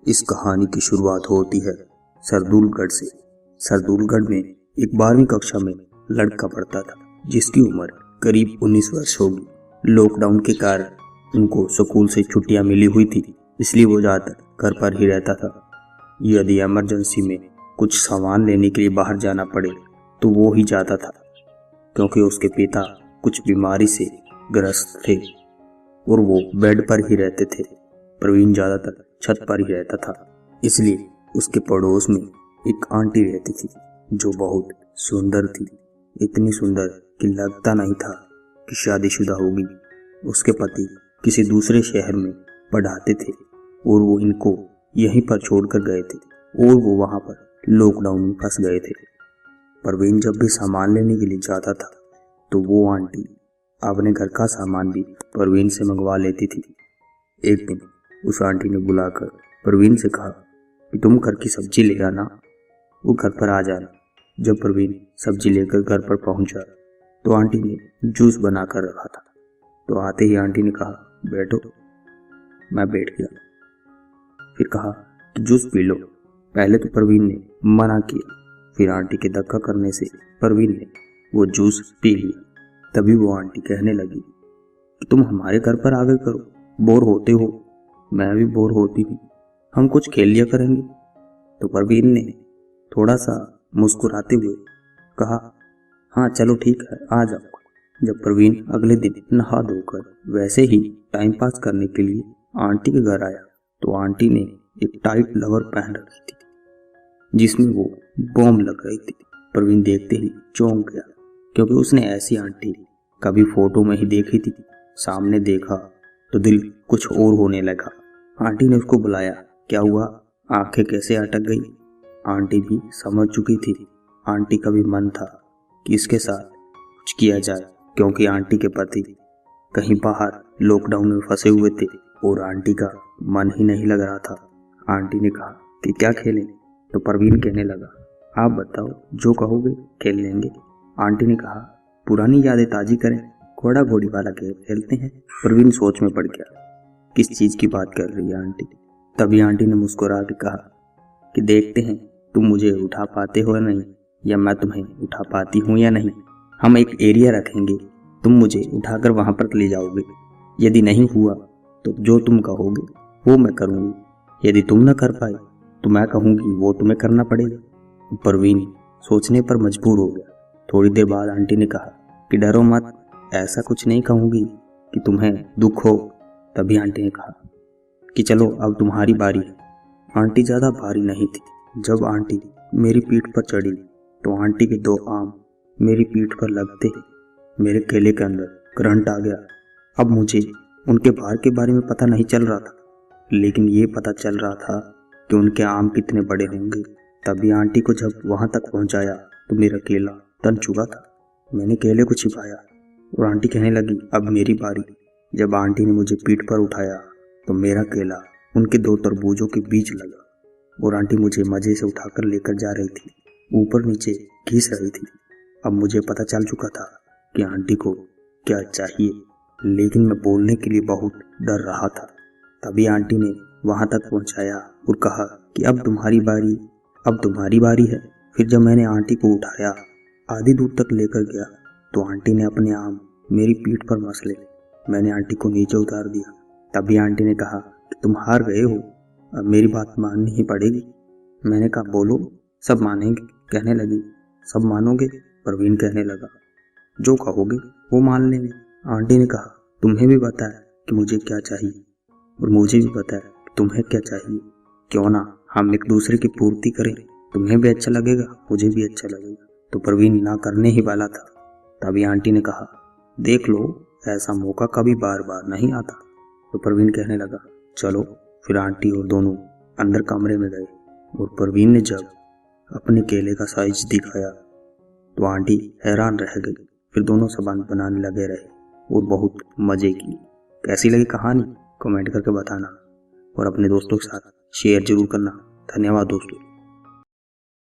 इस कहानी की शुरुआत होती है सरदूलगढ़ से। सरदूलगढ़ में एक 12वीं कक्षा में लड़का पढ़ता था जिसकी उम्र करीब 19 वर्ष होगी। लॉकडाउन के कारण उनको स्कूल से छुट्टियां मिली हुई थी, इसलिए वो ज़्यादातर घर पर ही रहता था। यदि इमरजेंसी में कुछ सामान लेने के लिए बाहर जाना पड़े तो वो ही जाता था, क्योंकि उसके पिता कुछ बीमारी से ग्रस्त थे और वो बेड पर ही रहते थे। प्रवीण ज़्यादातर छत पर ही रहता था, इसलिए उसके पड़ोस में एक आंटी रहती थी जो बहुत सुंदर थी। इतनी सुंदर कि लगता नहीं था कि शादीशुदा होगी। उसके पति किसी दूसरे शहर में पढ़ाते थे और वो इनको यहीं पर छोड़कर गए थे और वो वहाँ पर लॉकडाउन में फंस गए थे। प्रवीण जब भी सामान लेने के लिए जाता था तो वो आंटी अपने घर का सामान भी प्रवीण से मंगवा लेती थी। एक दिन उस आंटी ने बुलाकर प्रवीण से कहा कि तुम घर की सब्जी ले आना, वो घर पर आ जाना। जब प्रवीण सब्जी लेकर घर पर पहुंचा तो आंटी ने जूस बनाकर रखा था। तो आते ही आंटी ने कहा, बैठो। मैं बैठ गया। फिर कहा कि जूस पी लो। पहले तो प्रवीण ने मना किया, फिर आंटी के धक्का करने से प्रवीण ने वो जूस पी लिया। तभी वो आंटी कहने लगी कि तुम हमारे घर पर आ गए करो, बोर होते हो, मैं भी बोर होती हूँ, हम कुछ खेल लिया करेंगे। तो प्रवीण ने थोड़ा सा मुस्कुराते हुए कहा, हाँ चलो ठीक है, आ जाओ। जब प्रवीण अगले दिन नहा धोकर वैसे ही टाइम पास करने के लिए आंटी के घर आया तो आंटी ने एक टाइट लोअर पहन रखी थी जिसमें वो बॉम्ब लग रही थी। प्रवीण देखते ही चौंक गया, क्योंकि उसने ऐसी आंटी कभी फोटो में ही देखी थी। सामने देखा तो दिल कुछ और होने लगा। आंटी ने उसको बुलाया, क्या हुआ, आंखें कैसे अटक गई। आंटी भी समझ चुकी थी। आंटी का भी मन था कि इसके साथ कुछ किया जाए, क्योंकि आंटी के पति कहीं बाहर लॉकडाउन में फंसे हुए थे और आंटी का मन ही नहीं लग रहा था। आंटी ने कहा कि क्या खेलें, तो प्रवीण कहने लगा, आप बताओ, जो कहोगे खेल लेंगे। आंटी ने कहा, पुरानी यादें ताजी करें, घोड़ा घोड़ी वाला खेल खेलते हैं। प्रवीण सोच में पड़ गया, किस चीज़ की बात कर रही है आंटी। तभी आंटी ने मुस्कुरा के कहा कि देखते हैं तुम मुझे उठा पाते हो या नहीं, या मैं तुम्हें उठा पाती हूँ या नहीं। हम एक एरिया रखेंगे, तुम मुझे उठाकर वहाँ पर ले जाओगे। यदि नहीं हुआ तो जो तुम कहोगे वो मैं करूँगी। यदि तुम न कर पाए तो मैं कहूँगी वो तुम्हें करना पड़ेगा। प्रवीण सोचने पर मजबूर हो गया। थोड़ी देर बाद आंटी ने कहा कि डरो मत, ऐसा कुछ नहीं कहूँगी कि तुम्हें दुख हो। तभी आंटी ने कहा कि चलो अब तुम्हारी बारी है। आंटी ज़्यादा भारी नहीं थी। जब आंटी मेरी पीठ पर चढ़ी तो आंटी के 2 आर्म मेरी पीठ पर लगते मेरे केले के अंदर करंट आ गया। अब मुझे उनके भार के बारे में पता नहीं चल रहा था, लेकिन ये पता चल रहा था कि उनके आर्म कितने बड़े होंगे। तभी आंटी को जब वहाँ तक पहुँचाया तो मेरा केला तन चुका था। मैंने केले को छिपाया और आंटी कहने लगी, अब मेरी बारी। जब आंटी ने मुझे पीठ पर उठाया तो मेरा केला उनके 2 तरबूजों के बीच लगा और आंटी मुझे मज़े से उठाकर लेकर जा रही थी, ऊपर नीचे घिस रही थी। अब मुझे पता चल चुका था कि आंटी को क्या चाहिए, लेकिन मैं बोलने के लिए बहुत डर रहा था। तभी आंटी ने वहाँ तक पहुँचाया और कहा कि अब तुम्हारी बारी, अब तुम्हारी बारी है। फिर जब मैंने आंटी को उठाया, आधी दूर तक लेकर गया तो आंटी ने अपने आर्म मेरी पीठ पर मसले। मैंने आंटी को नीचे उतार दिया। तभी आंटी ने कहा कि तुम हार गए हो, अब मेरी बात माननी ही पड़ेगी। मैंने कहा, बोलो, सब मानेंगे। कहने लगी, सब मानोगे। प्रवीण कहने लगा, जो कहोगे वो मान लेंगे। आंटी ने कहा, तुम्हें भी पता है कि मुझे क्या चाहिए और मुझे भी पता है कि तुम्हें क्या चाहिए। क्यों ना हम एक दूसरे की पूर्ति करें, तुम्हें भी अच्छा लगेगा, मुझे भी अच्छा लगेगा। तो प्रवीण ना करने ही वाला था। तभी आंटी ने कहा, देख लो, ऐसा मौका कभी बार बार नहीं आता। तो प्रवीण कहने लगा, चलो। फिर आंटी और दोनों अंदर कमरे में गए और प्रवीण ने जब अपने केले का साइज दिखाया तो आंटी हैरान रह गई। फिर दोनों सामान बनाने लगे रहे और बहुत मज़े किए। कैसी लगी कहानी कमेंट करके बताना और अपने दोस्तों के साथ शेयर जरूर करना। धन्यवाद दोस्तों।